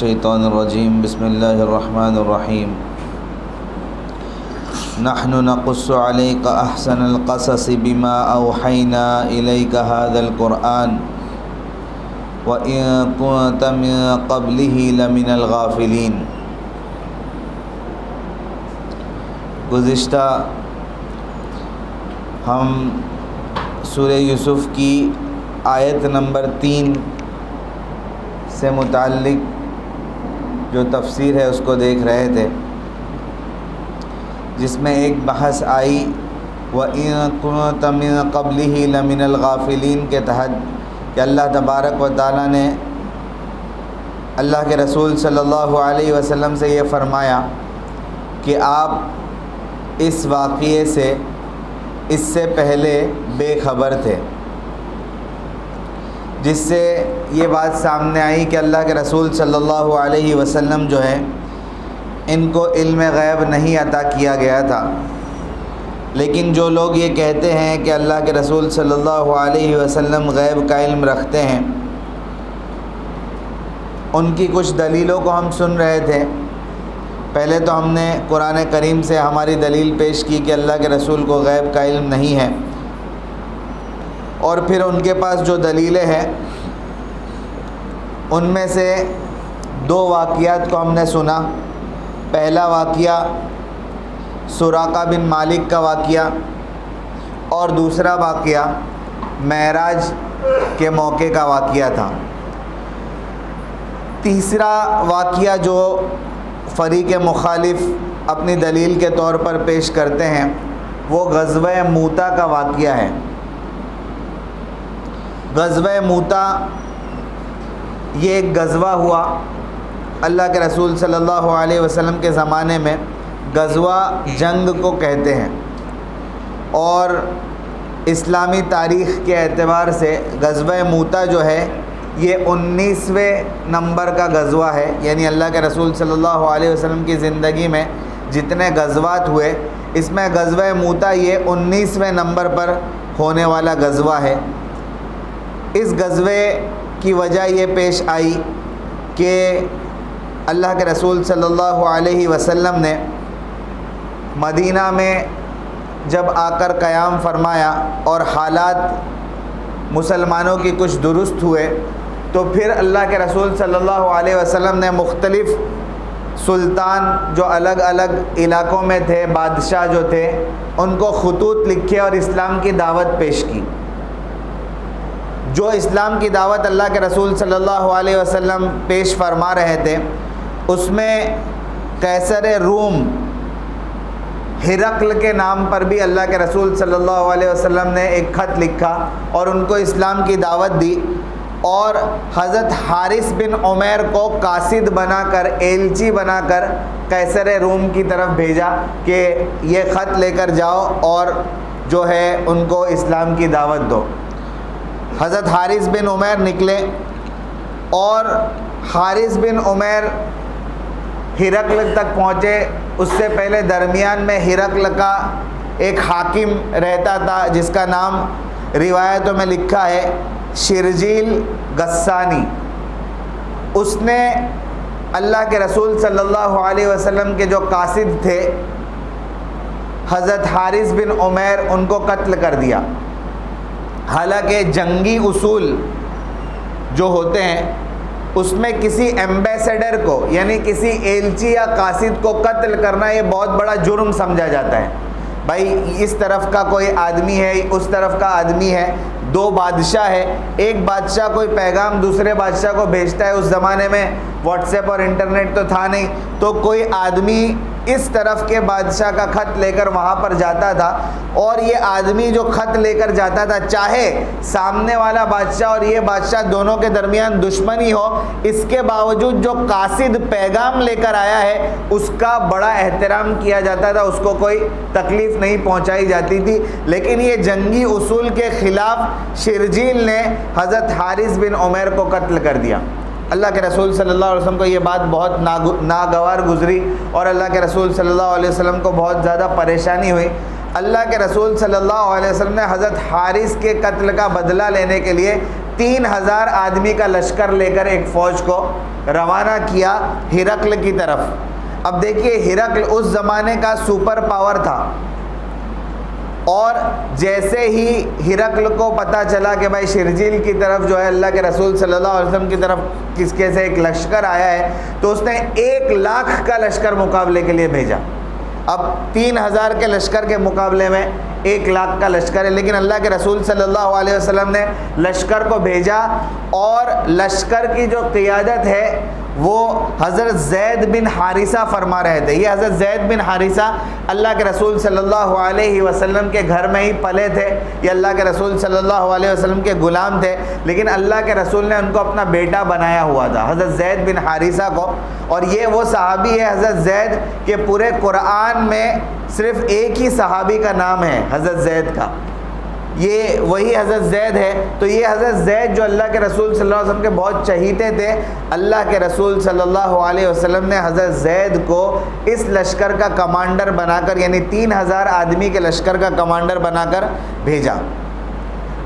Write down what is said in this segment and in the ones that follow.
الشیطان الرجیم بسم اللہ الرحمن الرحیم نحن نقص علیک احسن القصص بما اوحینا الیک هذا القرآن وَإِن كُنتَ مِن قَبْلِهِ لَمِنَ الْغَافِلِينَ۔ گزشتہ ہم سورہ یوسف کی آیت نمبر 3 سے متعلق جو تفسیر ہے اس کو دیکھ رہے تھے، جس میں ایک بحث آئی وَإِن كُنتَ مِن قَبْلِهِ لَمِنَ الْغَافِلِينَ کے تحت کہ اللہ تبارک و تعالیٰ نے اللہ کے رسول صلی اللہ علیہ وسلم سے یہ فرمایا کہ آپ اس واقعے سے اس سے پہلے بے خبر تھے، جس سے یہ بات سامنے آئی کہ اللہ کے رسول صلی اللہ علیہ وسلم جو ہے ان کو علم غیب نہیں عطا کیا گیا تھا۔ لیکن جو لوگ یہ کہتے ہیں کہ اللہ کے رسول صلی اللہ علیہ وسلم غیب کا علم رکھتے ہیں، ان کی کچھ دلیلوں کو ہم سن رہے تھے۔ پہلے تو ہم نے قرآن کریم سے ہماری دلیل پیش کی کہ اللہ کے رسول کو غیب کا علم نہیں ہے، اور پھر ان کے پاس جو دلیلیں ہیں ان میں سے 2 واقعات کو ہم نے سنا۔ پہلا واقعہ سراقہ بن مالک کا واقعہ، اور دوسرا واقعہ معراج کے موقع کا واقعہ تھا۔ تیسرا واقعہ جو فریق مخالف اپنی دلیل کے طور پر پیش کرتے ہیں وہ غزوہ موتا کا واقعہ ہے۔ غزوہ موتا یہ ایک غزوہ ہوا، اللہ کے رسول صلی اللہ علیہ وسلم کے زمانے میں غزوہ جنگ کو کہتے ہیں، اور اسلامی تاریخ کے اعتبار سے غزوہ موتا جو ہے یہ 19ویں نمبر کا غزوہ ہے، یعنی اللہ کے رسول صلی اللہ علیہ وسلم کی زندگی میں جتنے غزوات ہوئے اس میں غزوہ موتا یہ 19ویں نمبر پر ہونے والا غزوہ ہے۔ اس غزوے کی وجہ یہ پیش آئی کہ اللہ کے رسول صلی اللہ علیہ وسلم نے مدینہ میں جب آ کر قیام فرمایا اور حالات مسلمانوں کی کچھ درست ہوئے، تو پھر اللہ کے رسول صلی اللہ علیہ وسلم نے مختلف سلطان جو الگ الگ علاقوں میں تھے، بادشاہ جو تھے، ان کو خطوط لکھے اور اسلام کی دعوت پیش کی۔ جو اسلام کی دعوت اللہ کے رسول صلی اللہ علیہ وسلم پیش فرما رہے تھے اس میں قیصر روم ہرقل کے نام پر بھی اللہ کے رسول صلی اللہ علیہ وسلم نے ایک خط لکھا اور ان کو اسلام کی دعوت دی، اور حضرت حارث بن عمیر کو قاصد بنا کر، ایلچی بنا کر قیصر روم کی طرف بھیجا کہ یہ خط لے کر جاؤ اور جو ہے ان کو اسلام کی دعوت دو۔ حضرت حارث بن عمیر نکلے، اور حارث بن عمیر ہرقل تک پہنچے۔ اس سے پہلے درمیان میں ہرقل کا ایک حاکم رہتا تھا جس کا نام روایتوں میں لکھا ہے شرجیل غسانی۔ اس نے اللہ کے رسول صلی اللہ علیہ وسلم کے جو قاصد تھے حضرت حارث بن عمیر ان کو قتل کر دیا۔ حالانکہ جنگی اصول جو ہوتے ہیں اس میں کسی ایمبیسیڈر کو، یعنی کسی ایلچی یا قاصد کو قتل کرنا یہ بہت بڑا جرم سمجھا جاتا ہے۔ بھائی اس طرف کا کوئی آدمی ہے، اس طرف کا آدمی ہے، 2 بادشاہ ہے، ایک بادشاہ کوئی پیغام دوسرے بادشاہ کو بھیجتا ہے، اس زمانے میں واٹس ایپ اور انٹرنیٹ تو تھا نہیں، تو کوئی آدمی اس طرف کے بادشاہ کا خط لے کر وہاں پر جاتا تھا، اور یہ آدمی جو خط لے کر جاتا تھا چاہے سامنے والا بادشاہ اور یہ بادشاہ دونوں کے درمیان دشمنی ہو، اس کے باوجود جو قاصد پیغام لے کر آیا ہے اس کا بڑا احترام کیا جاتا تھا، اس کو کوئی تکلیف نہیں پہنچائی جاتی تھی۔ لیکن یہ جنگی اصول کے خلاف شرجیل نے حضرت حارث بن عمیر کو قتل کر دیا۔ اللہ کے رسول صلی اللہ علیہ وسلم کو یہ بات بہت ناگوار گزری، اور اللہ کے رسول صلی اللہ علیہ وسلم کو بہت زیادہ پریشانی ہوئی۔ اللہ کے رسول صلی اللہ علیہ وسلم نے حضرت حارث کے قتل کا بدلہ لینے کے لیے 3000 آدمی کا لشکر لے کر ایک فوج کو روانہ کیا ہرقل کی طرف۔ اب دیکھیے ہرقل اس زمانے کا سپر پاور تھا، اور جیسے ہی ہرقل کو پتہ چلا کہ بھائی شرجیل کی طرف جو ہے اللہ کے رسول صلی اللہ علیہ وسلم کی طرف کس کے سے ایک لشکر آیا ہے، تو اس نے 1 لاکھ کا لشکر مقابلے کے لیے بھیجا۔ اب 3000 کے لشکر کے مقابلے میں 1 لاکھ کا لشکر ہے، لیکن اللہ کے رسول صلی اللہ علیہ وسلم نے لشکر کو بھیجا، اور لشکر کی جو قیادت ہے وہ حضرت زید بن حارثہ فرما رہے تھے۔ یہ حضرت زید بن حارثہ اللہ کے رسول صلی اللہ علیہ وسلم کے گھر میں ہی پلے تھے، یہ اللہ کے رسول صلی اللہ علیہ وسلم کے غلام تھے، لیکن اللہ کے رسول نے ان کو اپنا بیٹا بنایا ہوا تھا حضرت زید بن حارثہ کو۔ اور یہ وہ صحابی ہے حضرت زید کہ پورے قرآن میں صرف ایک ہی صحابی کا نام ہے حضرت زید کا، یہ وہی حضرت زید ہے۔ تو یہ حضرت زید جو اللہ کے رسول صلی اللہ علیہ وسلم کے بہت چہیتے تھے، اللہ کے رسول صلی اللہ علیہ وسلم نے حضرت زید کو اس لشکر کا کمانڈر بنا کر، یعنی 3000 آدمی کے لشکر کا کمانڈر بنا کر بھیجا۔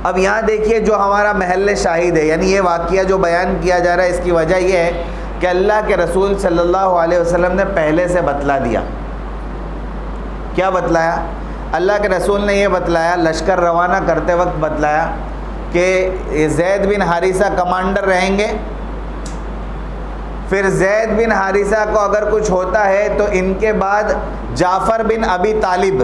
اب یہاں دیکھیے جو ہمارا محل شاہد ہے، یعنی یہ واقعہ جو بیان کیا جا رہا ہے، اس کی وجہ یہ ہے کہ اللہ کے رسول صلی اللہ علیہ وسلم نے پہلے سے بتلا دیا۔ کیا بتلایا؟ اللہ کے رسول نے یہ بتلایا، لشکر روانہ کرتے وقت بتلایا کہ زید بن حارثہ کمانڈر رہیں گے، پھر زید بن حارثہ کو اگر کچھ ہوتا ہے تو ان کے بعد جعفر بن ابی طالب،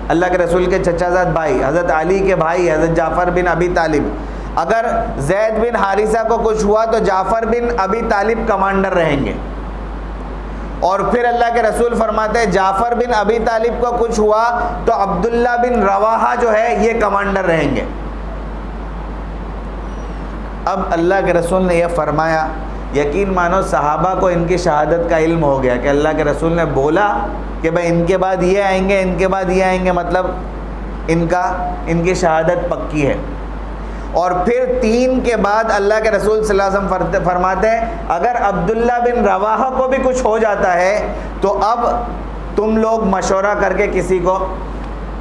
اللہ کے رسول کے چچا زاد بھائی، حضرت علی کے بھائی حضرت جعفر بن ابی طالب، اگر زید بن حارثہ کو کچھ ہوا تو جعفر بن ابی طالب کمانڈر رہیں گے، اور پھر اللہ کے رسول فرماتے ہیں جعفر بن ابی طالب کو کچھ ہوا تو عبداللہ بن رواحہ جو ہے یہ کمانڈر رہیں گے۔ اب اللہ کے رسول نے یہ فرمایا، یقین مانو صحابہ کو ان کی شہادت کا علم ہو گیا کہ اللہ کے رسول نے بولا کہ بھائی ان کے بعد یہ آئیں گے، ان کے بعد یہ آئیں گے، مطلب ان کی شہادت پکی ہے۔ اور پھر 3 کے بعد اللہ کے رسول صلی اللہ علیہ وسلم فرماتے ہیں اگر عبداللہ بن رواحہ کو بھی کچھ ہو جاتا ہے تو اب تم لوگ مشورہ کر کے کسی کو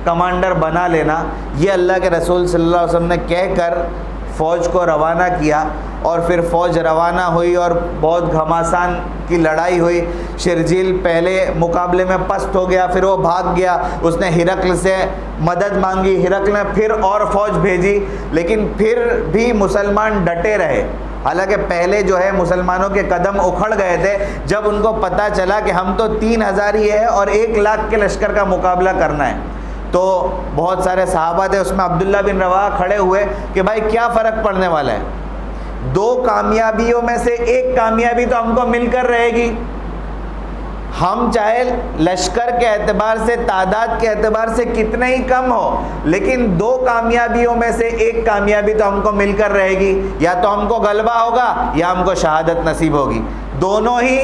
کمانڈر بنا لینا۔ یہ اللہ کے رسول صلی اللہ علیہ وسلم نے کہہ کر فوج کو روانہ کیا، اور پھر فوج روانہ ہوئی اور بہت گھماسان کی لڑائی ہوئی۔ شرجیل پہلے مقابلے میں پست ہو گیا، پھر وہ بھاگ گیا، اس نے ہرقل سے مدد مانگی، ہرقل نے پھر اور فوج بھیجی، لیکن پھر بھی مسلمان ڈٹے رہے۔ حالانکہ پہلے جو ہے مسلمانوں کے قدم اکھڑ گئے تھے جب ان کو پتہ چلا کہ ہم تو 3000 ہی ہے اور 1 لاکھ کے لشکر کا مقابلہ کرنا ہے۔ تو بہت سارے صحابہ تھے، اس میں عبداللہ بن رواحہ کھڑے ہوئے کہ بھائی کیا فرق پڑنے والا ہے، 2 کامیابیوں میں سے 1 کامیابی تو ہم کو مل کر رہے گی، ہم چاہے لشکر کے اعتبار سے تعداد کے اعتبار سے کتنے ہی کم ہو، لیکن 2 کامیابیوں میں سے 1 کامیابی تو ہم کو مل کر رہے گی، یا تو ہم کو غلبہ ہوگا یا ہم کو شہادت نصیب ہوگی۔ دونوں ہی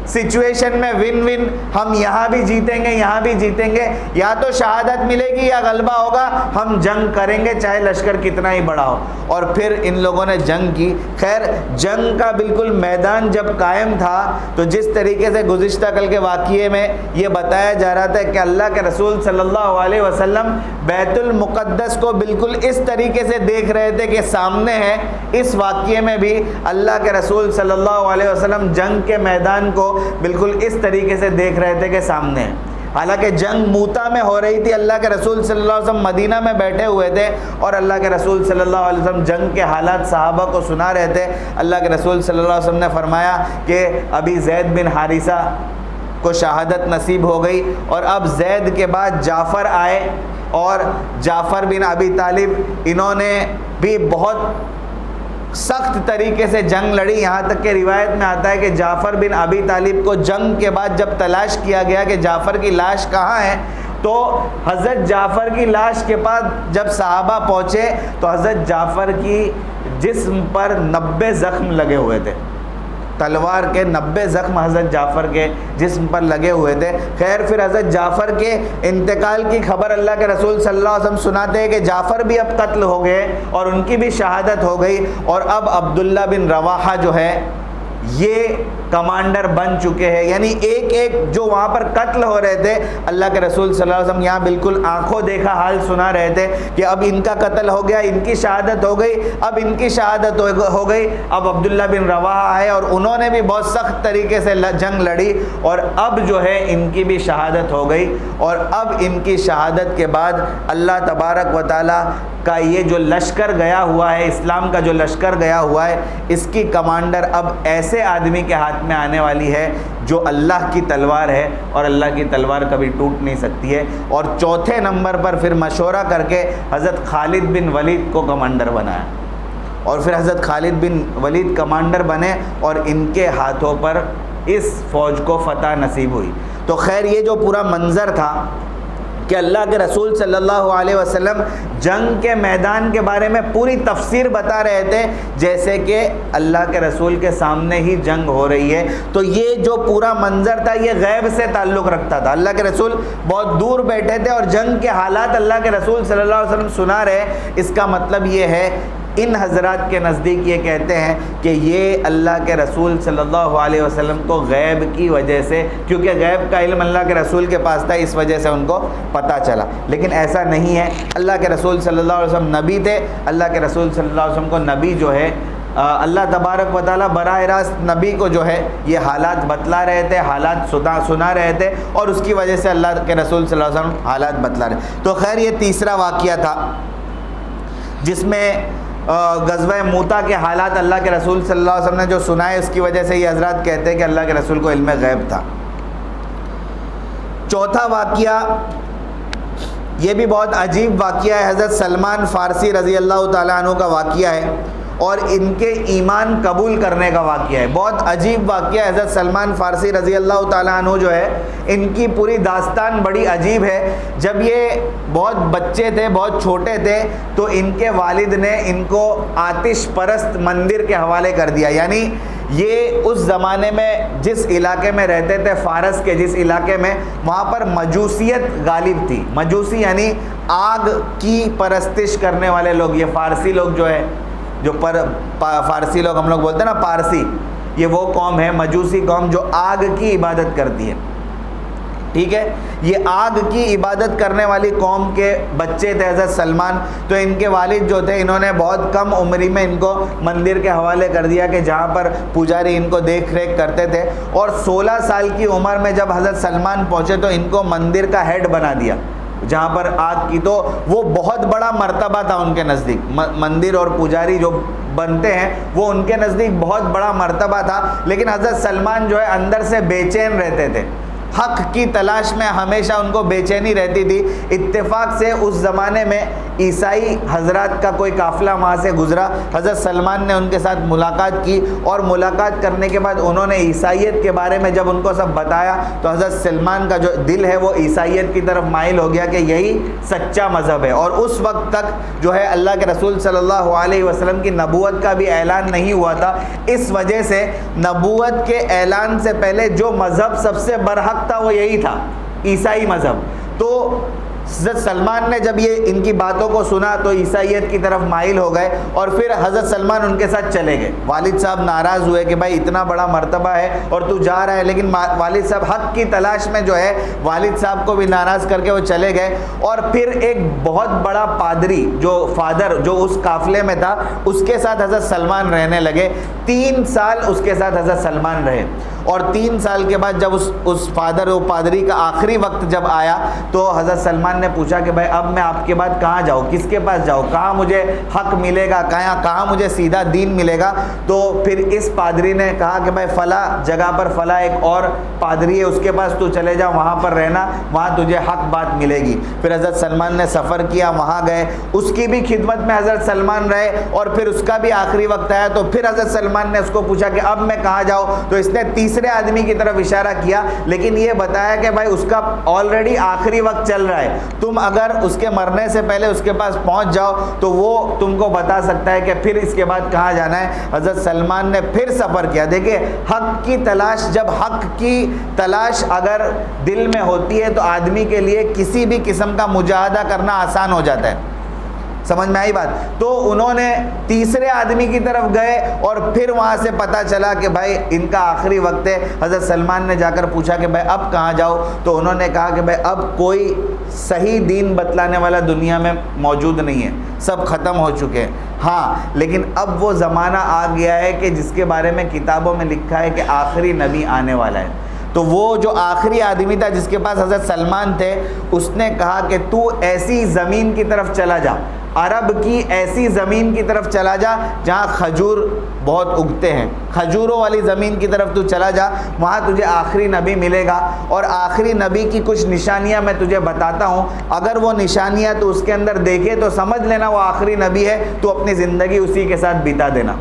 سچویشن میں ون ون، ہم یہاں بھی جیتیں گے یہاں بھی جیتیں گے، یا تو شہادت ملے گی یا غلبہ ہوگا، ہم جنگ کریں گے چاہے لشکر کتنا ہی بڑا ہو۔ اور پھر ان لوگوں نے جنگ کی۔ خیر جنگ کا بالکل میدان جب قائم تھا تو جس طریقے سے گزشتہ کل کے واقعے میں یہ بتایا جا رہا تھا کہ اللہ کے رسول صلی اللہ علیہ وسلم بیت المقدس کو بالکل اس طریقے سے دیکھ رہے تھے کہ سامنے ہے، اس واقعے میں بھی اللہ کے رسول صلی اللہ علیہ وسلم جنگ کے میدان کو بالکل اس طریقے سے دیکھ رہے تھے کہ سامنے ہے۔ حالانکہ جنگ موتا میں ہو رہی تھی، اللہ کے رسول صلی اللہ علیہ وسلم مدینہ میں بیٹھے ہوئے تھے اور اللہ کے رسول صلی اللہ علیہ وسلم جنگ کے حالات صحابہ کو سنا رہے تھے۔ اللہ کے رسول صلی اللہ علیہ وسلم نے فرمایا کہ ابھی زید بن حارثہ کو شہادت نصیب ہو گئی، اور اب زید کے بعد جعفر آئے، اور جعفر بن ابی طالب انہوں نے بھی بہت سخت طریقے سے جنگ لڑی۔ یہاں تک کہ روایت میں آتا ہے کہ جعفر بن ابی طالب کو جنگ کے بعد جب تلاش کیا گیا کہ جعفر کی لاش کہاں ہے، تو حضرت جعفر کی لاش کے پاس جب صحابہ پہنچے تو حضرت جعفر کی جسم پر 90 زخم لگے ہوئے تھے، تلوار کے 90 زخم حضرت جعفر کے جسم پر لگے ہوئے تھے۔ خیر پھر حضرت جعفر کے انتقال کی خبر اللہ کے رسول صلی اللہ علیہ وسلم سناتے ہیں کہ جعفر بھی اب قتل ہو گئے اور ان کی بھی شہادت ہو گئی، اور اب عبداللہ بن رواحہ جو ہے یہ کمانڈر بن چکے ہیں. یعنی ایک ایک جو وہاں پر قتل ہو رہے تھے, اللہ کے رسول صلی اللہ علیہ وسلم یہاں بالکل آنکھوں دیکھا حال سنا رہے تھے کہ اب ان کا قتل ہو گیا, ان کی شہادت ہو گئی, اب ان کی شہادت ہو گئی. اب عبداللہ بن رواحہ آئے اور انہوں نے بھی بہت سخت طریقے سے جنگ لڑی, اور اب جو ہے ان کی بھی شہادت ہو گئی. اور اب ان کی شہادت کے بعد اللہ تبارک و تعالیٰ کا یہ جو لشکر گیا ہوا ہے, اسلام کا جو لشکر گیا ہوا ہے, اس کی کمانڈر اب ایسے آدمی کے ہاتھ میں آنے والی ہے جو اللہ کی تلوار ہے, اور اللہ کی تلوار کبھی ٹوٹ نہیں سکتی ہے. اور چوتھے نمبر پر پھر مشورہ کر کے حضرت خالد بن ولید کو کمانڈر بنایا, اور پھر حضرت خالد بن ولید کمانڈر بنے اور ان کے ہاتھوں پر اس فوج کو فتح نصیب ہوئی. تو خیر یہ جو پورا منظر تھا کہ اللہ کے رسول صلی اللہ علیہ وسلم جنگ کے میدان کے بارے میں پوری تفسیر بتا رہے تھے جیسے کہ اللہ کے رسول کے سامنے ہی جنگ ہو رہی ہے. تو یہ جو پورا منظر تھا یہ غیب سے تعلق رکھتا تھا. اللہ کے رسول بہت دور بیٹھے تھے اور جنگ کے حالات اللہ کے رسول صلی اللہ علیہ وسلم سنا رہے. اس کا مطلب یہ ہے ان حضرات کے نزدیک یہ کہتے ہیں کہ یہ اللہ کے رسول صلی اللہ علیہ وسلم کو غیب کی وجہ سے, کیونکہ غیب کا علم اللہ کے رسول کے پاس تھا, اس وجہ سے ان کو پتہ چلا. لیکن ایسا نہیں ہے. اللہ کے رسول صلی اللہ علیہ وسلم نبی تھے. اللہ کے رسول صلی اللہ علیہ وسلم کو نبی جو ہے اللہ تبارک و تعالیٰ براہ راست نبی کو جو ہے یہ حالات بتلا رہے تھے, حالات سنا رہے تھے, اور اس کی وجہ سے اللہ کے رسول صلی اللہ علیہ وسلم حالات بتلا رہے. تو خیر یہ تیسرا واقعہ تھا جس میں غزوہ موتا کے حالات اللہ کے رسول صلی اللہ علیہ وسلم نے جو سنائے, اس کی وجہ سے یہ حضرات کہتے ہیں کہ اللہ کے رسول کو علم غیب تھا. چوتھا واقعہ یہ بھی بہت عجیب واقعہ ہے, حضرت سلمان فارسی رضی اللہ تعالیٰ عنہ کا واقعہ ہے, اور ان کے ایمان قبول کرنے کا واقعہ ہے. بہت عجیب واقعہ ہے. حضرت سلمان فارسی رضی اللہ تعالیٰ عنہ جو ہے, ان کی پوری داستان بڑی عجیب ہے. جب یہ بہت بچے تھے, بہت چھوٹے تھے, تو ان کے والد نے ان کو آتش پرست مندر کے حوالے کر دیا. یعنی یہ اس زمانے میں جس علاقے میں رہتے تھے, فارس کے جس علاقے میں, وہاں پر مجوسیت غالب تھی. مجوسی یعنی آگ کی پرستش کرنے والے لوگ. یہ فارسی لوگ جو ہے, جو فارسی لوگ ہم لوگ بولتے ہیں نا پارسی, یہ وہ قوم ہے مجوسی قوم جو آگ کی عبادت کرتی ہے. ٹھیک ہے, یہ آگ کی عبادت کرنے والی قوم کے بچے تھے حضرت سلمان. تو ان کے والد جو تھے, انہوں نے بہت کم عمری میں ان کو مندر کے حوالے کر دیا کہ جہاں پر پجاری ان کو دیکھ ریکھ کرتے تھے. اور 16 سال کی عمر میں جب حضرت سلمان پہنچے تو ان کو مندر کا ہیڈ بنا دیا جہاں پر آگ کی. تو وہ بہت بڑا مرتبہ تھا ان کے نزدیک. مندر اور پجاری جو بنتے ہیں وہ ان کے نزدیک بہت بڑا مرتبہ تھا. لیکن حضرت سلمان جو ہے اندر سے بے چین رہتے تھے, حق کی تلاش میں ہمیشہ ان کو بے چینی رہتی تھی. اتفاق سے اس زمانے میں عیسائی حضرات کا کوئی قافلہ وہاں سے گزرا. حضرت سلمان نے ان کے ساتھ ملاقات کی, اور ملاقات کرنے کے بعد انہوں نے عیسائیت کے بارے میں جب ان کو سب بتایا تو حضرت سلمان کا جو دل ہے وہ عیسائیت کی طرف مائل ہو گیا کہ یہی سچا مذہب ہے. اور اس وقت تک جو ہے اللہ کے رسول صلی اللہ علیہ وسلم کی نبوت کا بھی اعلان نہیں ہوا تھا. اس وجہ سے نبوت کے اعلان سے پہلے جو مذہب سب سے برحق تھا وہ یہی تھا, عیسائی مذہب. تو حضرت سلمان نے جب یہ ان کی باتوں کو سنا تو عیسائیت کی طرف مائل ہو گئے, اور پھر حضرت سلمان ان کے ساتھ چلے گئے. والد صاحب ناراض ہوئے کہ بھائی اتنا بڑا مرتبہ ہے اور تو جا رہا ہے, لیکن والد صاحب حق کی تلاش میں جو ہے والد صاحب کو بھی ناراض کر کے وہ چلے گئے. اور پھر ایک بہت بڑا پادری جو فادر جو اس قافلے میں تھا, اس کے ساتھ حضرت سلمان رہنے لگے. 3 سال اس کے ساتھ حضرت سلمان رہے, اور 3 سال کے بعد جب اس فادر و پادری کا آخری وقت جب آیا تو حضرت سلمان نے پوچھا کہ بھائی اب میں آپ کے بعد کہاں جاؤں, کس کے پاس جاؤں, کہاں مجھے حق ملے گا, کہاں مجھے سیدھا دین ملے گا. تو پھر اس پادری نے کہا کہ بھائی فلاں جگہ پر فلاں ایک اور پادری ہے, اس کے پاس تو چلے جا, وہاں پر رہنا, وہاں تجھے حق بات ملے گی. پھر حضرت سلمان نے سفر کیا, وہاں گئے, اس کی بھی خدمت میں حضرت سلمان رہے, اور پھر اس کا بھی آخری وقت آیا تو پھر حضرت سلمان نے اس کو پوچھا کہ اب میں کہاں جاؤں. تو اس نے تیسرے آدمی کی طرف اشارہ کیا, لیکن یہ بتایا کہ بھائی اس کا آلریڈی آخری وقت چل رہا ہے, تم اگر اس کے مرنے سے پہلے اس کے پاس پہنچ جاؤ تو وہ تم کو بتا سکتا ہے کہ پھر اس کے بعد کہاں جانا ہے. حضرت سلمان نے پھر سفر کیا. دیکھیں حق کی تلاش, جب حق کی تلاش اگر دل میں ہوتی ہے تو آدمی کے لیے کسی بھی قسم کا مجاہدہ کرنا آسان ہو جاتا ہے. سمجھ میں آئی بات؟ تو انہوں نے تیسرے آدمی کی طرف گئے اور پھر وہاں سے پتہ چلا کہ بھائی ان کا آخری وقت ہے. حضرت سلمان نے جا کر پوچھا کہ بھائی اب کہاں جاؤ؟ تو انہوں نے کہا کہ بھائی اب کوئی صحیح دین بتلانے والا دنیا میں موجود نہیں ہے, سب ختم ہو چکے ہیں. ہاں لیکن اب وہ زمانہ آ گیا ہے کہ جس کے بارے میں کتابوں میں لکھا ہے کہ آخری نبی آنے والا ہے. تو وہ جو آخری آدمی تھا جس کے پاس حضرت سلمان تھے, اس نے کہا کہ تو ایسی زمین کی طرف چلا جا, عرب کی ایسی زمین کی طرف چلا جا جہاں کھجور بہت اگتے ہیں, کھجوروں والی زمین کی طرف تو چلا جا, وہاں تجھے آخری نبی ملے گا. اور آخری نبی کی کچھ نشانیاں میں تجھے بتاتا ہوں, اگر وہ نشانیاں تو اس کے اندر دیکھے تو سمجھ لینا وہ آخری نبی ہے, تو اپنی زندگی اسی کے ساتھ بتا دینا.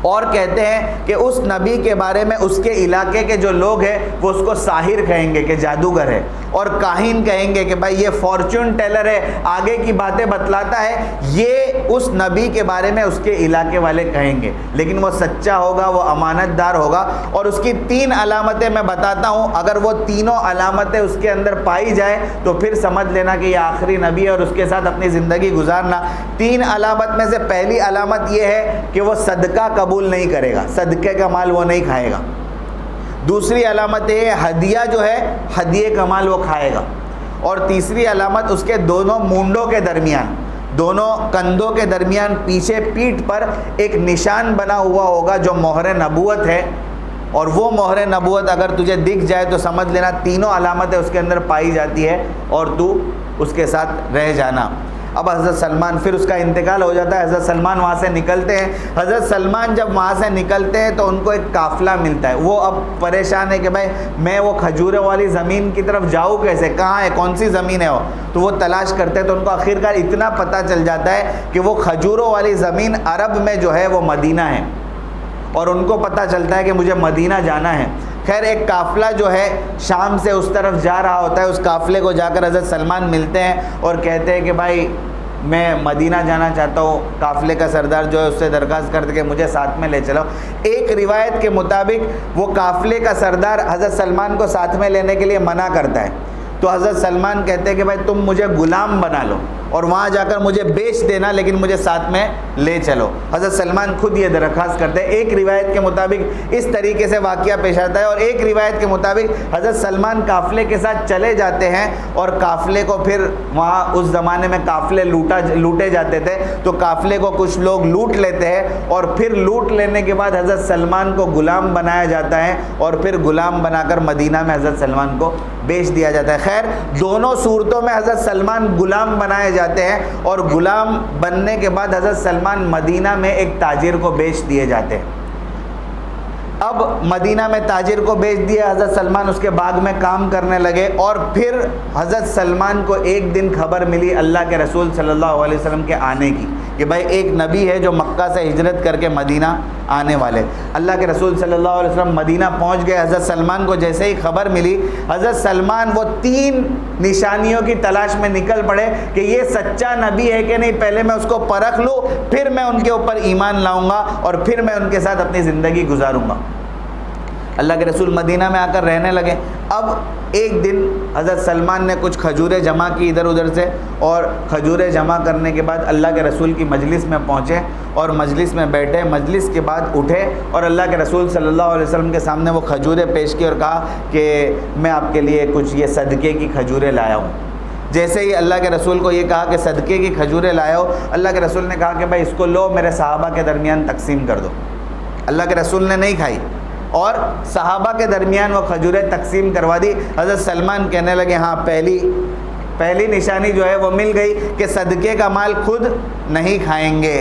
اور کہتے ہیں کہ اس نبی کے بارے میں اس کے علاقے کے جو لوگ ہیں وہ اس کو ساحر کہیں گے کہ جادوگر ہے, اور کاہن کہیں گے کہ بھائی یہ فارچون ٹیلر ہے, آگے کی باتیں بتلاتا ہے. یہ اس نبی کے بارے میں اس کے علاقے والے کہیں گے, لیکن وہ سچا ہوگا, وہ امانت دار ہوگا. اور اس کی 3 علامتیں میں بتاتا ہوں, اگر وہ تینوں علامتیں اس کے اندر پائی جائے تو پھر سمجھ لینا کہ یہ آخری نبی ہے اور اس کے ساتھ اپنی زندگی گزارنا. 3 علامت میں سے پہلی علامت یہ ہے کہ وہ صدقہ قبول نہیں کرے گا, صدقے کا مال وہ نہیں کھائے گا. دوسری علامت یہ ہے ہدیہ جو ہے ہدیے کا مال وہ کھائے گا. اور تیسری علامت اس کے دونوں مونڈوں کے درمیان, دونوں کندھوں کے درمیان پیچھے پیٹھ پر ایک نشان بنا ہوا ہوگا جو مہر نبوت ہے. اور وہ مہر نبوت اگر تجھے دکھ جائے تو سمجھ لینا تینوں علامتیں اس کے اندر پائی جاتی ہے اور تو اس کے ساتھ رہ جانا. اب حضرت سلمان, پھر اس کا انتقال ہو جاتا ہے, حضرت سلمان وہاں سے نکلتے ہیں. حضرت سلمان جب وہاں سے نکلتے ہیں تو ان کو ایک قافلہ ملتا ہے. وہ اب پریشان ہے کہ بھائی میں وہ کھجوروں والی زمین کی طرف جاؤں کیسے, کہاں ہے, کون سی زمین ہے وہ. تو وہ تلاش کرتے ہیں, تو ان کو آخرکار اتنا پتہ چل جاتا ہے کہ وہ کھجوروں والی زمین عرب میں جو ہے وہ مدینہ ہے, اور ان کو پتہ چلتا ہے کہ مجھے مدینہ جانا ہے. خیر ایک قافلہ جو ہے شام سے اس طرف جا رہا ہوتا ہے, اس قافلے کو جا کر حضرت سلمان ملتے ہیں اور کہتے ہیں کہ بھائی میں مدینہ جانا چاہتا ہوں. قافلے کا سردار جو ہے اس سے درخواست کرتے کہ مجھے ساتھ میں لے چلو. ایک روایت کے مطابق وہ قافلے کا سردار حضرت سلمان کو ساتھ میں لینے کے لیے منع کرتا ہے. تو حضرت سلمان کہتے ہیں کہ بھائی تم مجھے غلام بنا لو اور وہاں جا کر مجھے بیچ دینا, لیکن مجھے ساتھ میں لے چلو. حضرت سلمان خود یہ درخواست کرتے ہیں. ایک روایت کے مطابق اس طریقے سے واقعہ پیش آتا ہے, اور ایک روایت کے مطابق حضرت سلمان قافلے کے ساتھ چلے جاتے ہیں, اور قافلے کو پھر وہاں اس زمانے میں قافلے لوٹے جاتے تھے, تو قافلے کو کچھ لوگ لوٹ لیتے ہیں, اور پھر لوٹ لینے کے بعد حضرت سلمان کو غلام بنایا جاتا ہے, اور پھر غلام بنا کر مدینہ میں حضرت سلمان کو بیچ دیا جاتا ہے. خیر دونوں صورتوں میں حضرت سلمان غلام بنائے جاتے ہیں, اور غلام بننے کے بعد حضرت سلمان مدینہ میں ایک تاجر کو بیچ دیے جاتے ہیں. اب مدینہ میں تاجر کو بیچ دیا, حضرت سلمان اس کے باغ میں کام کرنے لگے. اور پھر حضرت سلمان کو ایک دن خبر ملی اللہ کے رسول صلی اللہ علیہ وسلم کے آنے کی, کہ بھائی ایک نبی ہے جو مکہ سے ہجرت کر کے مدینہ آنے والے. اللہ کے رسول صلی اللہ علیہ وسلم مدینہ پہنچ گئے. حضرت سلمان کو جیسے ہی خبر ملی, حضرت سلمان وہ 3 نشانیوں کی تلاش میں نکل پڑے کہ یہ سچا نبی ہے کہ نہیں, پہلے میں اس کو پرکھ لوں, پھر میں ان کے اوپر ایمان لاؤں گا, اور پھر میں ان کے ساتھ اپنی زندگی گزاروں گا. اللہ کے رسول مدینہ میں آ کر رہنے لگے. اب ایک دن حضرت سلمان نے کچھ کھجوریں جمع کی ادھر ادھر سے, اور کھجوریں جمع کرنے کے بعد اللہ کے رسول کی مجلس میں پہنچے اور مجلس میں بیٹھے. مجلس کے بعد اٹھے اور اللہ کے رسول صلی اللہ علیہ وسلم کے سامنے وہ کھجوریں پیش کی اور کہا کہ میں آپ کے لیے کچھ یہ صدقے کی کھجوریں لایا ہوں. جیسے ہی اللہ کے رسول کو یہ کہا کہ صدقے کی کھجوریں لایا ہو, اللہ کے رسول نے کہا کہ بھائی اس کو لو, میرے صحابہ کے درمیان تقسیم کر دو. اللہ کے رسول نے نہیں کھائی اور صحابہ کے درمیان وہ کھجوریں تقسیم کروا دی. حضرت سلمان کہنے لگے ہاں پہلی نشانی جو ہے وہ مل گئی کہ صدقے کا مال خود نہیں کھائیں گے.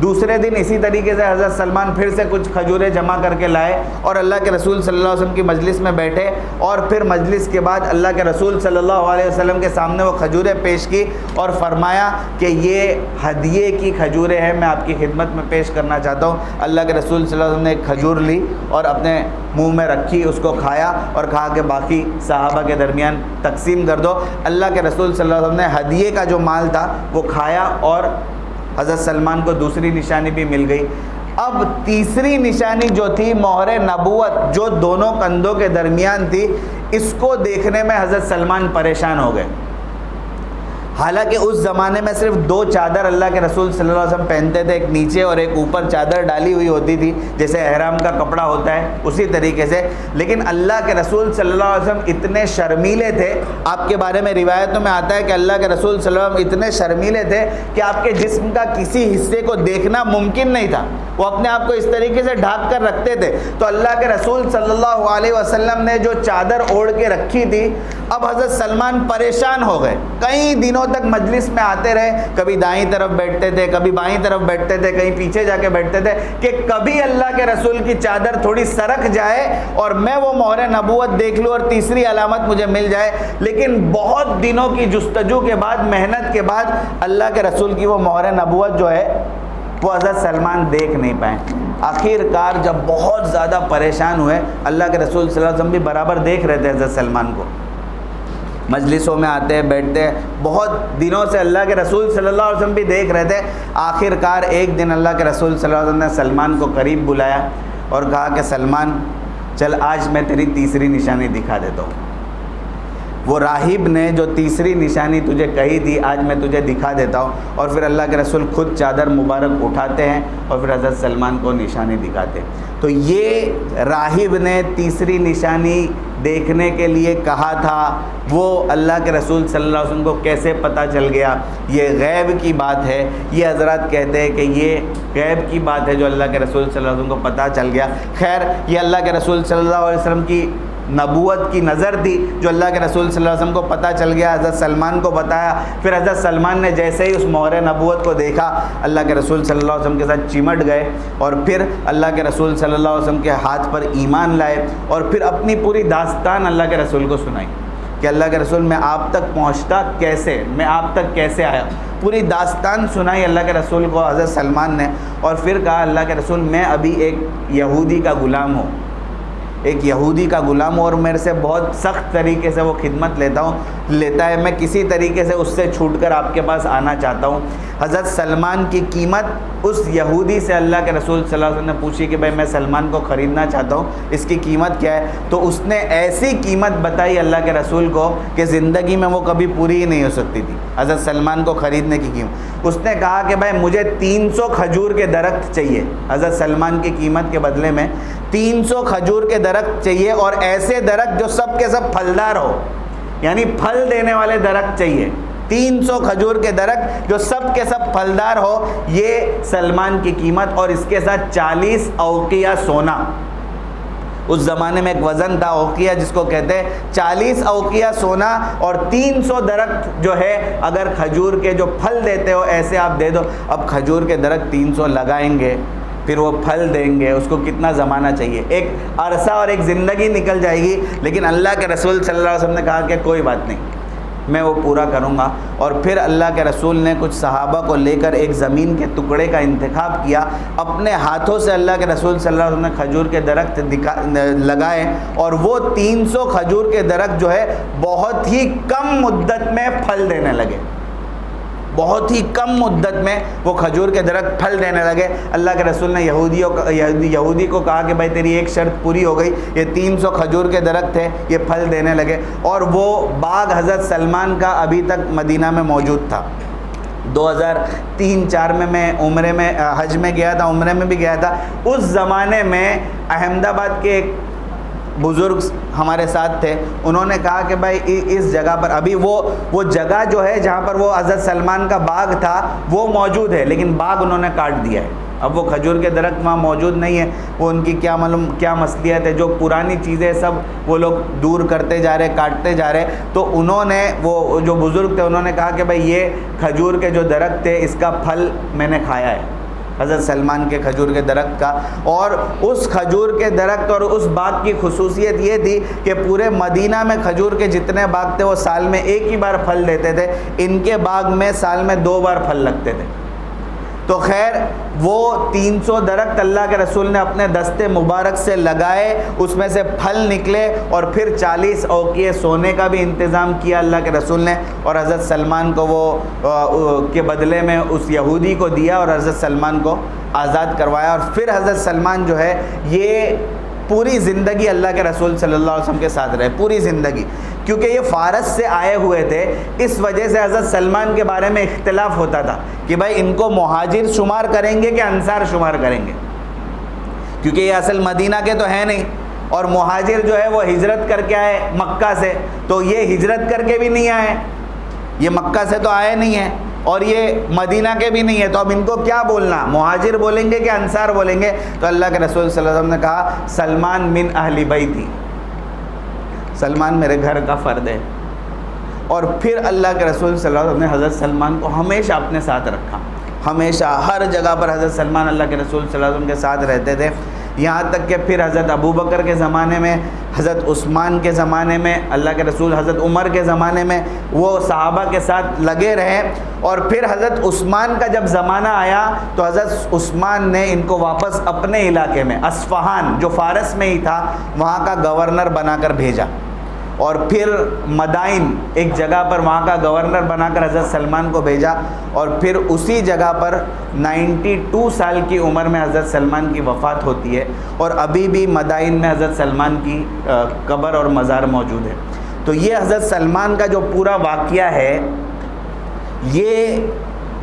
دوسرے دن اسی طریقے سے حضرت سلمان پھر سے کچھ کھجوریں جمع کر کے لائے اور اللہ کے رسول صلی اللہ علیہ وسلم کی مجلس میں بیٹھے, اور پھر مجلس کے بعد اللہ کے رسول صلی اللہ علیہ وسلم کے سامنے وہ کھجوریں پیش کی اور فرمایا کہ یہ ہدیے کی کھجوریں ہیں, میں آپ کی خدمت میں پیش کرنا چاہتا ہوں. اللہ کے رسول صلی اللہ علیہ وسلم نے ایک کھجور لی اور اپنے منہ میں رکھی, اس کو کھایا اور کہا کہ باقی صحابہ کے درمیان تقسیم کر دو. اللہ کے رسول صلی اللہ علیہ وسلم نے ہدیے کا جو مال تھا وہ کھایا, اور حضرت سلمان کو دوسری نشانی بھی مل گئی. اب تیسری نشانی جو تھی مہر نبوت جو دونوں کندھوں کے درمیان تھی, اس کو دیکھنے میں حضرت سلمان پریشان ہو گئے. حالانکہ اس زمانے میں صرف 2 چادر اللہ کے رسول صلی اللہ علیہ وسلم پہنتے تھے، ایک نیچے اور ایک اوپر چادر ڈالی ہوئی ہوتی تھی جیسے احرام کا کپڑا ہوتا ہے اسی طریقے سے. لیکن اللہ کے رسول صلی اللہ علیہ وسلم اتنے شرمیلے تھے، آپ کے بارے میں روایتوں میں آتا ہے کہ اللہ کے رسول صلی اللہ علیہ وسلم اتنے شرمیلے تھے کہ آپ کے جسم کا کسی حصے کو دیکھنا ممکن نہیں تھا، وہ اپنے آپ کو اس طریقے سے ڈھانپ کر رکھتے تھے. تو اللہ کے رسول صلی اللہ علیہ وسلم نے جو چادر اوڑھ کے رکھی تھی، اب حضرت سلمان پریشان ہو گئے. کئی دنوں تک مجلس میں آتے رہے، کبھی دائیں طرف بیٹھتے تھے، کبھی بائیں طرف بیٹھتے تھے، کہیں پیچھے جا کے بیٹھتے تھے کہ کبھی اللہ کے رسول کی چادر تھوڑی سرک جائے اور میں وہ مہر نبوت دیکھ لوں اور تیسری علامت مجھے مل جائے. لیکن بہت دنوں کی جستجو کے بعد، محنت کے بعد اللہ کے رسول کی وہ مہر نبوت جو ہے وہ حضرت سلمان دیکھ نہیں پائے. آخر کار جب بہت زیادہ پریشان ہوئے، اللہ کے رسول صلی اللہ علیہ وسلم بھی برابر دیکھ رہے تھے حضرت سلمان کو، مجلسوں میں آتے بیٹھتے، بہت دنوں سے اللہ کے رسول صلی اللہ علیہ وسلم بھی دیکھ رہے تھے. آخر کار ایک دن اللہ کے رسول صلی اللہ علیہ وسلم نے سلمان کو قریب بلایا اور کہا کہ سلمان چل آج میں تیری تیسری نشانی دکھا دیتا ہوں. وہ راہب نے جو تیسری نشانی تجھے کہی تھی آج میں تجھے دکھا دیتا ہوں. اور پھر اللہ کے رسول خود چادر مبارک اٹھاتے ہیں اور پھر حضرت سلمان کو نشانی دکھاتے ہیں. تو یہ راہب نے تیسری نشانی دیکھنے کے لیے کہا تھا، وہ اللہ کے رسول صلی اللہ علیہ وسلم کو کیسے پتہ چل گیا؟ یہ غیب کی بات ہے. یہ حضرات کہتے ہیں کہ یہ غیب کی بات ہے جو اللہ کے رسول صلی اللہ علیہ وسلم کو پتہ چل گیا. خیر، یہ اللہ کے رسول صلی اللہ علیہ وسلم کی نبوت کی نظر تھی جو اللہ کے رسول صلی اللہ علیہ وسلم کو پتہ چل گیا، حضرت سلمان کو بتایا. پھر حضرت سلمان نے جیسے ہی اس مہر نبوت کو دیکھا، اللہ کے رسول صلی اللہ علیہ وسلم کے ساتھ چمٹ گئے اور پھر اللہ کے رسول صلی اللہ علیہ وسلم کے ہاتھ پر ایمان لائے اور پھر اپنی پوری داستان اللہ کے رسول کو سنائی کہ اللہ کے رسول میں آپ تک پہنچتا کیسے، میں آپ تک کیسے آیا. پوری داستان سنائی اللہ کے رسول کو حضرت سلمان نے. اور پھر کہا اللہ کے رسول میں ابھی ایک یہودی کا غلام ہوں، ایک یہودی کا غلام ہوں اور میرے سے بہت سخت طریقے سے وہ خدمت لیتا ہے، میں کسی طریقے سے اس سے چھوٹ کر آپ کے پاس آنا چاہتا ہوں. حضرت سلمان کی قیمت اس یہودی سے اللہ کے رسول صلی اللہ علیہ وسلم نے پوچھی کہ بھائی میں سلمان کو خریدنا چاہتا ہوں، اس کی قیمت کیا ہے؟ تو اس نے ایسی قیمت بتائی اللہ کے رسول کو کہ زندگی میں وہ کبھی پوری ہی نہیں ہو سکتی تھی حضرت سلمان کو خریدنے کی قیمت. اس نے کہا کہ بھائی مجھے 300 کھجور کے درخت چاہیے، حضرت سلمان کی قیمت کے بدلے میں 300 کھجور کے درخت چاہیے اور ایسے درخت جو سب کے سب پھلدار ہو، یعنی پھل دینے والے درخت چاہیے. 300 کھجور کے درخت جو سب کے سب پھلدار ہو، یہ سلمان کی قیمت. اور اس کے ساتھ 40 اوقیہ سونا. اس زمانے میں ایک وزن تھا اوقیہ جس کو کہتے ہیں. 40 اوقیہ سونا اور 300 درخت جو ہے اگر کھجور کے جو پھل دیتے ہو ایسے آپ دے دو. اب کھجور کے درخت 300 لگائیں گے، پھر وہ پھل دیں گے، اس کو کتنا زمانہ چاہیے؟ ایک عرصہ اور ایک زندگی نکل جائے گی. لیکن اللہ کے رسول صلی اللہ علیہ وسلم نے کہا کہ کوئی بات نہیں، میں وہ پورا کروں گا. اور پھر اللہ کے رسول نے کچھ صحابہ کو لے کر ایک زمین کے ٹکڑے کا انتخاب کیا، اپنے ہاتھوں سے اللہ کے رسول صلی اللہ علیہ وسلم نے کھجور کے درخت لگائے اور وہ 300 کھجور کے درخت جو ہے بہت ہی کم مدت میں پھل دینے لگے. بہت ہی کم مدت میں وہ کھجور کے درخت پھل دینے لگے. اللہ کے رسول نے یہودی کو کہا کہ بھائی تیری ایک شرط پوری ہو گئی، یہ 300 کھجور کے درخت تھے، یہ پھل دینے لگے. اور وہ باغ حضرت سلمان کا ابھی تک مدینہ میں موجود تھا. 2003-4 میں عمرے میں حج میں گیا تھا، عمرے میں بھی گیا تھا. اس زمانے میں احمد آباد کے ایک بزرگ ہمارے ساتھ تھے، انہوں نے کہا کہ بھائی اس جگہ پر ابھی وہ جگہ جو ہے جہاں پر وہ حضرت سلمان کا باغ تھا وہ موجود ہے، لیکن باغ انہوں نے کاٹ دیا ہے. اب وہ کھجور کے درخت وہاں موجود نہیں ہے. وہ ان کی کیا معلوم کیا مصلیحت ہے، جو پرانی چیزیں سب وہ لوگ دور کرتے جا رہے، کاٹتے جا رہے. تو انہوں نے وہ جو بزرگ تھے انہوں نے کہا کہ بھائی یہ کھجور کے جو درخت تھے اس کا پھل میں نے کھایا ہے، حضرت سلمان کے کھجور کے درخت کا. اور اس کھجور کے درخت اور اس باغ کی خصوصیت یہ تھی کہ پورے مدینہ میں کھجور کے جتنے باغ تھے وہ سال میں ایک ہی بار پھل دیتے تھے، ان کے باغ میں سال میں 2 بار پھل لگتے تھے. تو خیر وہ 300 درخت اللہ کے رسول نے اپنے دستے مبارک سے لگائے، اس میں سے پھل نکلے اور پھر 40 اوقیہ سونے کا بھی انتظام کیا اللہ کے رسول نے اور حضرت سلمان کو وہ کے بدلے میں اس یہودی کو دیا اور حضرت سلمان کو آزاد کروایا. اور پھر حضرت سلمان جو ہے یہ پوری زندگی اللہ کے رسول صلی اللہ علیہ وسلم کے ساتھ رہے، پوری زندگی. کیونکہ یہ فارس سے آئے ہوئے تھے، اس وجہ سے حضرت سلمان کے بارے میں اختلاف ہوتا تھا کہ بھائی ان کو مہاجر شمار کریں گے کہ انصار شمار کریں گے، کیونکہ یہ اصل مدینہ کے تو ہیں نہیں، اور مہاجر جو ہے وہ ہجرت کر کے آئے مکہ سے، تو یہ ہجرت کر کے بھی نہیں آئے، یہ مکہ سے تو آئے نہیں ہیں اور یہ مدینہ کے بھی نہیں ہے، تو اب ان کو کیا بولنا، مہاجر بولیں گے کہ انصار بولیں گے؟ تو اللہ کے رسول صلی اللہ علیہ وسلم نے کہا سلمان من اہل بیتی، سلمان میرے گھر کا فرد ہے۔ اور پھر اللہ کے رسول صلی اللہ علیہ وسلم نے حضرت سلمان کو ہمیشہ اپنے ساتھ رکھا، ہمیشہ ہر جگہ پر حضرت سلمان اللہ کے رسول صلی اللہ علیہ وسلم کے ساتھ رہتے تھے، یہاں تک کہ پھر حضرت ابو بکر کے زمانے میں، حضرت عثمان کے زمانے میں، اللہ کے رسول حضرت عمر کے زمانے میں وہ صحابہ کے ساتھ لگے رہے، اور پھر حضرت عثمان کا جب زمانہ آیا تو حضرت عثمان نے ان کو واپس اپنے علاقے میں اصفہان جو فارس میں ہی تھا وہاں کا گورنر بنا کر بھیجا، اور پھر مدائن ایک جگہ پر وہاں کا گورنر بنا کر حضرت سلمان کو بھیجا، اور پھر اسی جگہ پر 92 سال کی عمر میں حضرت سلمان کی وفات ہوتی ہے، اور ابھی بھی مدائن میں حضرت سلمان کی قبر اور مزار موجود ہے۔ تو یہ حضرت سلمان کا جو پورا واقعہ ہے، یہ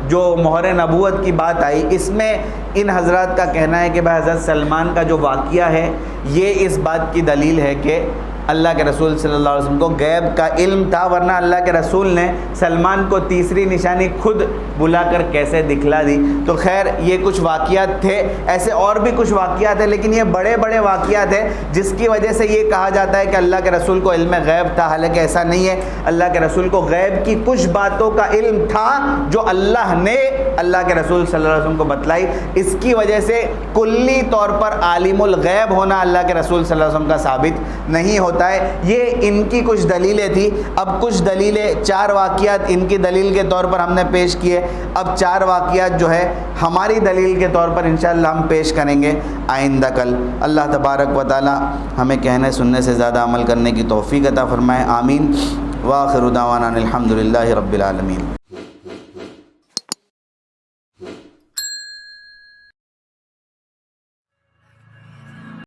جو مہر نبوت کی بات آئی، اس میں ان حضرات کا کہنا ہے کہ بھائی حضرت سلمان کا جو واقعہ ہے یہ اس بات کی دلیل ہے کہ اللہ کے رسول صلی اللہ علیہ وسلم کو غیب کا علم تھا، ورنہ اللہ کے رسول نے سلمان کو تیسری نشانی خود بلا کر کیسے دکھلا دی۔ تو خیر یہ کچھ واقعات تھے، ایسے اور بھی کچھ واقعات ہیں، لیکن یہ بڑے بڑے واقعات ہیں جس کی وجہ سے یہ کہا جاتا ہے کہ اللہ کے رسول کو علم غیب تھا، حالانکہ ایسا نہیں ہے۔ اللہ کے رسول کو غیب کی کچھ باتوں کا علم تھا جو اللہ نے اللہ کے رسول صلی اللہ علیہ وسلم کو بتلائی، اس کی وجہ سے کلی طور پر عالم الغیب ہونا اللہ کے رسول صلی اللہ علیہ وسلم کا ثابت نہیں ہوتا ہے۔ یہ ان کی کچھ دلیلیں تھی، اب کچھ دلیلیں، 4 واقعات ان کی دلیل کے طور پر ہم نے پیش کیے، اب 4 واقعات جو ہے ہماری دلیل کے طور پر انشاءاللہ ہم پیش کریں گے آئندہ کل۔ اللہ تبارک و تعالی ہمیں کہنے سننے سے زیادہ عمل کرنے کی توفیق عطا فرمائے، آمین۔ وآخر دعوانا الحمدللہ رب العالمین۔